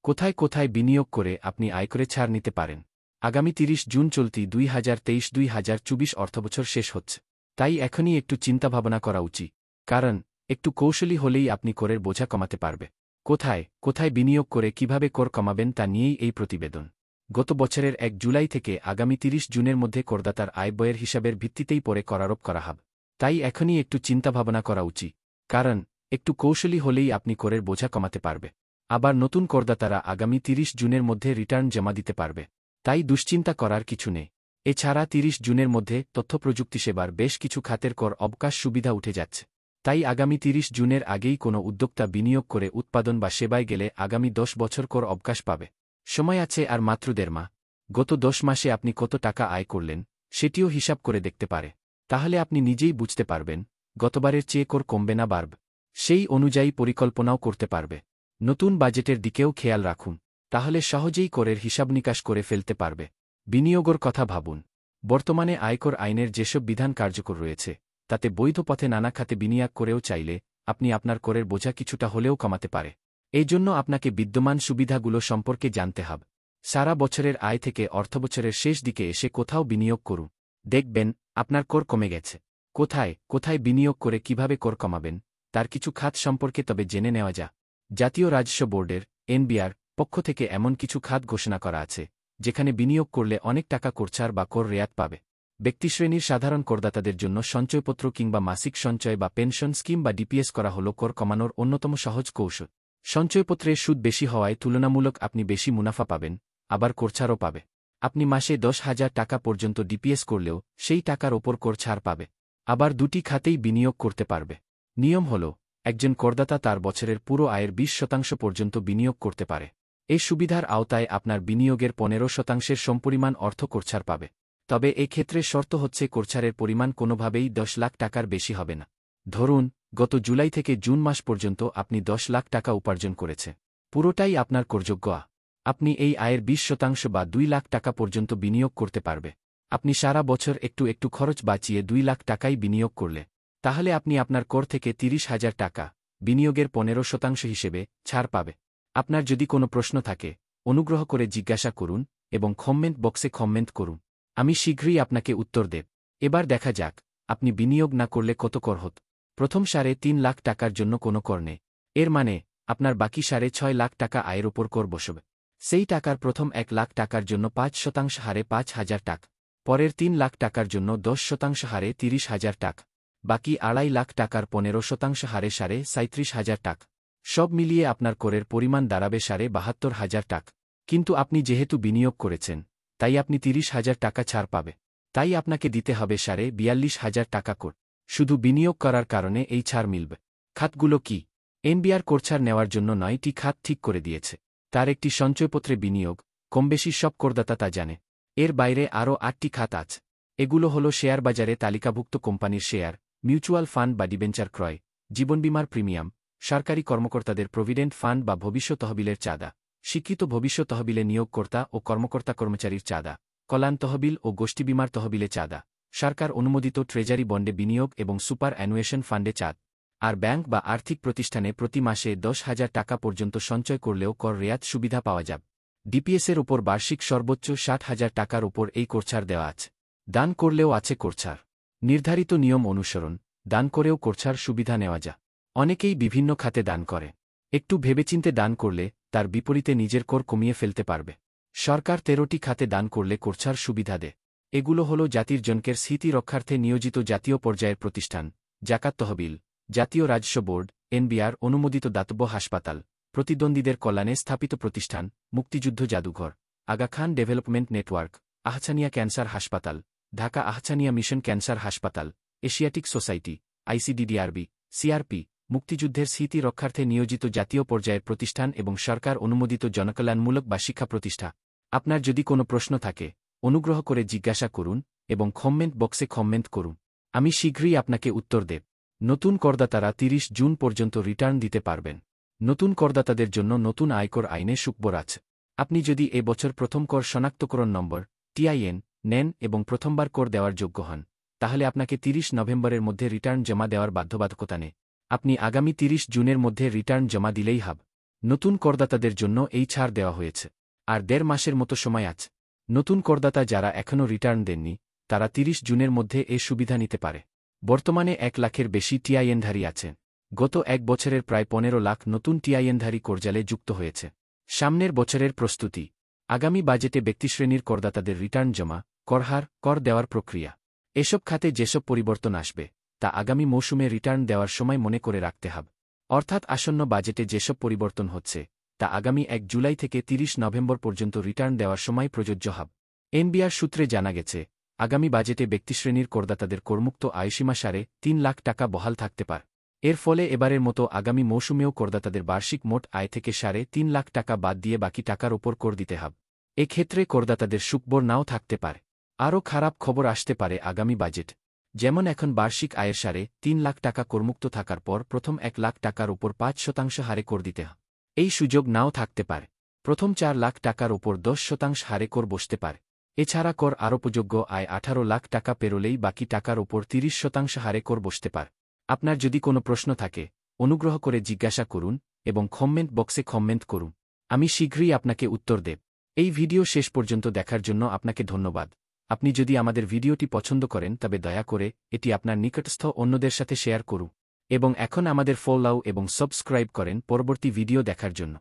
কোথায় কোথায় বিনিয়োগ করে আপনি আয়করে ছাড় নিতে পারেন। আগামী ৩০ জুন চলতি ২০২৩-২০২৪ অর্থবছর শেষ হচ্ছে। তাই এখনই একটু চিন্তাভাবনা করা উচিত। কারণ একটু কৌশলী হলেই আপনি করের বোঝা কমাতে পারবে। কোথায় কোথায় বিনিয়োগ করে কিভাবে কর কমাবেন তা নিয়েই এই প্রতিবেদন। গত বছরের ১ জুলাই থেকে আগামী ৩০ জুনের মধ্যে করদাতার আয় ব্যয়ের হিসাবের ভিত্তিতেই পরে করারোপ করা হবে। তাই এখনই একটু চিন্তাভাবনা করা উচিত। কারণ একটু কৌশলী হলেই আপনি করের বোঝা কমাতে পারবে। আবার নতুন করদাতারা আগামী ৩০ জুনের মধ্যে রিটার্ন জমা দিতে পারবে। তাই দুশ্চিন্তা করার কিছু নেই। এছাড়া ৩০ জুনের মধ্যে তথ্যপ্রযুক্তি সেবার বেশ কিছু খাতের কর অবকাশ সুবিধা উঠে যাচ্ছে। তাই আগামী ৩০ জুনের আগেই কোনো উদ্যোক্তা বিনিয়োগ করে উৎপাদন বা সেবায় গেলে আগামী ১০ বছর কর অবকাশ পাবে। সময় আছে আর মাত্র ১.৫ মাস। গত ১০ মাসে আপনি কত টাকা আয় করলেন সেটিও হিসাব করে দেখতে পারে। তাহলে আপনি নিজেই বুঝতে পারবেন গতবারের চেয়ে কর কমবে না বাড়বে। সেই অনুযায়ী পরিকল্পনাও করতে পারবে। নতুন বাজেটের দিকেও খেয়াল রাখুন। তাহলে সহজেই করের হিসাব নিকাশ করে ফেলতে পারবে। বিনিয়োগের কথা ভাবুন। বর্তমানে আয়কর আইনের যেসব বিধান কার্যকর রয়েছে তাতে বৈধ পথে নানা খাতে বিনিয়োগ করেও চাইলে আপনি আপনার করের বোঝা কিছুটা হলেও কমাতে পারে। এই জন্য আপনাকে বিদ্যমান সুবিধাগুলো সম্পর্কে জানতে হবে। সারা বছরের আয় থেকে অর্থবছরের শেষ দিকে এসে কোথাও বিনিয়োগ করুন। দেখবেন আপনার কর কমে গেছে। কোথায় কোথায় বিনিয়োগ করে কিভাবে কর কমাবেন তার কিছু খাত সম্পর্কে তবে জেনে নেওয়া যাক। জাতীয় রাজস্ব বোর্ডের এনবিআর পক্ষ থেকে এমন কিছু খাত ঘোষণা করা আছে যেখানে বিনিয়োগ করলে অনেক টাকা কর ছাড় বা কর রেয়াত পাবে। ব্যক্তিশ্রেণীর সাধারণ করদাতাদের জন্য সঞ্চয়পত্র কিংবা মাসিক সঞ্চয় বা পেনশন স্কিম বা ডিপিএস করা হল কর কমানোর অন্যতম সহজ কৌশল। সঞ্চয়পত্রের সুদ বেশি হওয়ায় তুলনামূলক আপনি বেশি মুনাফা পাবেন, আবার কর ছাড়ও পাবে। আপনি মাসে ১০,০০০ টাকা পর্যন্ত ডিপিএস করলেও সেই টাকার ওপর কর ছাড় পাবে। আবার দুটি খাতেই বিনিয়োগ করতে পারবে। নিয়ম হল একজন করদাতা তার বছরের পুরো আয়ের ২০% পর্যন্ত বিনিয়োগ করতে পারে। এই সুবিধার আওতায় আপনার বিনিয়োগের ১৫%-এর সমপরিমাণ অর্থ করছাড় পাবে। তবে এক্ষেত্রে শর্ত হচ্ছে করছাড়ের পরিমাণ কোনোভাবেই ১০ লাখ টাকার বেশি হবে না। ধরুন গত জুলাই থেকে জুন মাস পর্যন্ত আপনি ১০ লাখ টাকা উপার্জন করেছে। পুরোটাই আপনার করযোগ্য আয়। আপনি এই আয়ের ২০% বা ২ লাখ টাকা পর্যন্ত বিনিয়োগ করতে পারবে। আপনি সারা বছর একটু একটু খরচ বাঁচিয়ে ২ লাখ টাকাই বিনিয়োগ করলে তাহলে আপনি আপনার কর থেকে ৩০,০০০ টাকা বিনিয়োগের ১৫% হিসেবে ছাড় পাবে। আপনার যদি কোনো প্রশ্ন থাকে অনুগ্রহ করে জিজ্ঞাসা করুন এবং কমেন্ট বক্সে কমেন্ট করুন। আমি শীঘ্রই আপনাকে উত্তর দেব। এবার দেখা যাক আপনি বিনিয়োগ না করলে কত কর হতো। প্রথম ৩.৫ লাখ টাকার জন্য কোনো কর নেই। এর মানে আপনার বাকি ৬.৫ লাখ টাকা আয়ের ওপর কর বসবে। সেই টাকার প্রথম ১ লাখ টাকার জন্য ৫% হারে ৫,০০০ টাকা, পরের ৩ লাখ টাকার জন্য ১০% হারে ৩০,০০০ টাকা, বাকি ২.৫ লাখ টাকার ১৫% হারে ৩৭,৫০০ টাকা। সব মিলিয়ে আপনার করের পরিমাণ দাঁড়াবে ৭২,০০০ টাকা। কিন্তু আপনি যেহেতু বিনিয়োগ করেছেন তাই আপনি ৩০,০০০ টাকা ছাড় পাবে। তাই আপনাকে দিতে হবে ৪২,০০০ টাকা কর। শুধু বিনিয়োগ করার কারণে এই ছাড় মিলবে। খাতগুলো কি? এনবিআর করছাড় নেওয়ার জন্য ৯টি খাত ঠিক করে দিয়েছে। তার একটি সঞ্চয়পত্রে বিনিয়োগ, কমবেশি সব করদাতা তা জানে। এর বাইরে আরও ৮টি খাত আছে। এগুলো হল শেয়ার বাজারে তালিকাভুক্ত কোম্পানির শেয়ার, মিউচুয়াল ফান্ড বা ডিবেঞ্চার ক্রয়, জীবনবীমার প্রিমিয়াম, সরকারি কর্মকর্তাদের প্রভিডেন্ট ফান্ড বা ভবিষ্য তহবিলের চাঁদা, স্বীকৃত ভবিষ্য তহবিলে নিয়োগকর্তা ও কর্মকর্তা কর্মচারীর চাঁদা, কল্যাণ তহবিল ও গোষ্ঠী বীমার তহবিলে চাঁদা, সরকার অনুমোদিত ট্রেজারি বন্ডে বিনিয়োগ এবং সুপার অ্যানুয়েশন ফান্ডে চাঁদ। আর ব্যাংক বা আর্থিক প্রতিষ্ঠানে প্রতি মাসে ১০,০০০ টাকা পর্যন্ত সঞ্চয় করলেও কর রেয়াত সুবিধা পাওয়া যাবে। ডিপিএসের ওপর বার্ষিক সর্বোচ্চ ৬০,০০০ টাকার ওপর এই করছাড় দেওয়া আছে। দান করলেও আছে করছাড়। নির্ধারিত নিয়ম অনুসরণ দান করেও করছাড় সুবিধা নেওয়া যায়। অনেকেই বিভিন্ন খাতে দান করে। একটু ভেবেচিন্তে দান করলে তার বিপরীতে নিজের কর কমিয়ে ফেলতে পারবে। সরকার ১৩টি খাতে দান করলে করছাড় সুবিধা দেয়। এগুলো হল জাতির জনকের স্মৃতি রক্ষার্থে নিয়োজিত জাতীয় পর্যায়ের প্রতিষ্ঠান, জাকাত তহবিল, জাতীয় রাজস্ব বোর্ড, এনবিআর অনুমোদিত দাতব্য হাসপাতাল, প্রতিদ্বন্দ্বীদের কল্যাণে স্থাপিত প্রতিষ্ঠান, মুক্তিযুদ্ধ জাদুঘর, Aga Khan development network, Ahsania cancer হাসপাতাল, ঢাকা আহছানিয়া মিশন ক্যান্সার হাসপাতাল, এশিয়াটিক সোসাইটি, আইসিডিডিআরবি, সিআরপি, মুক্তিযুদ্ধের স্মৃতি রক্ষার্থে নিয়োজিত জাতীয় পর্যায়ের প্রতিষ্ঠান এবং সরকার অনুমোদিত জনকল্যাণমূলক বা শিক্ষা প্রতিষ্ঠা। আপনার যদি কোনো প্রশ্ন থাকে অনুগ্রহ করে জিজ্ঞাসা করুন এবং কমেন্ট বক্সে কমেন্ট করুন। আমি শীঘ্রই আপনাকে উত্তর দেব। নতুন করদাতারা ৩০ জুন পর্যন্ত রিটার্ন দিতে পারবেন। নতুন করদাতাদের জন্য নতুন আয়কর আইনে সুখবর আছে। আপনি যদি এ বছর প্রথম কর শনাক্তকরণ নম্বর টিআইএন নেন এবং প্রথমবার কর দেওয়ার যোগ্য হন তাহলে আপনাকে ৩০ নভেম্বরের মধ্যে রিটার্ন জমা দেওয়ার বাধ্যবাধকতা নেই। আপনি আগামী ৩০ জুনের মধ্যে রিটার্ন জমা দিলেই হবে। নতুন করদাতাদের জন্য এই ছাড় দেওয়া হয়েছে। আর 1.5 মাসের মতো সময় আছে। নতুন করদাতা যারা এখনও রিটার্ন দেননি তারা 30 জুনের মধ্যে এ সুবিধা নিতে পারে। বর্তমানে 1 লাখের বেশি টিআইএনধারী আছেন। গত 1 বছরের প্রায় 15 লাখ নতুন টিআইএনধারী করজালে যুক্ত হয়েছে। সামনের বছরের প্রস্তুতি। আগামী বাজেটে ব্যক্তিশ্রেণীর করদাতাদের রিটার্ন জমা, করহার, কর দেওয়ার প্রক্রিয়া, এসব খাতে যেসব পরিবর্তন আসবে তা আগামী মৌসুমে রিটার্ন দেওয়ার সময় মনে করে রাখতে হবে। অর্থাৎ আসন্ন বাজেটে যেসব পরিবর্তন হচ্ছে তা আগামী 1 জুলাই থেকে 30 নভেম্বর পর্যন্ত রিটার্ন দেওয়ার সময় প্রযোজ্য হবে। এনবিআর সূত্রে জানা গেছে, আগামী বাজেটে ব্যক্তিশ্রেণীর করদাতাদের করমুক্ত আয়সীমা 3.5 লাখ টাকা বহাল থাকতে পারে। এর ফলে এবারের মতো আগামী মৌসুমেও করদাতাদের বার্ষিক মোট আয় থেকে 3.5 লাখ টাকা বাদ দিয়ে বাকি টাকার ওপর কর দিতে হবে। এক্ষেত্রে করদাতাদের সুখবর নাও থাকতে পারে। আরও খারাপ খবর আসতে পারে আগামী বাজেট। যেমন এখন বার্ষিক আয়ের 3.5 লাখ টাকা করমুক্ত থাকার পর প্রথম 1 লাখ টাকার ওপর 5% হারে কর দিতে হয়। এই সুযোগ নাও থাকতে পারে। প্রথম 4 লাখ টাকার ওপর 10% হারে কর বসতে পারে। এছাড়া কর আরোপযোগ্য আয় 18 লাখ টাকা পেরোলেই বাকি টাকার ওপর 30% হারে কর বসতে পারে। আপনার যদি কোনো প্রশ্ন থাকে অনুগ্রহ করে জিজ্ঞাসা করুন এবং কমেন্ট বক্সে কমেন্ট করুন। আমি শীঘ্রই আপনাকে উত্তর দেব। এই ভিডিও শেষ পর্যন্ত দেখার জন্য আপনাকে ধন্যবাদ। আপনি যদি আমাদের ভিডিওটি পছন্দ করেন তবে দয়া করে এটি আপনার নিকটস্থ অন্যদের সাথে শেয়ার করুন এবং এখন আমাদের ফলো এবং সাবস্ক্রাইব করেন পরবর্তী ভিডিও দেখার জন্য।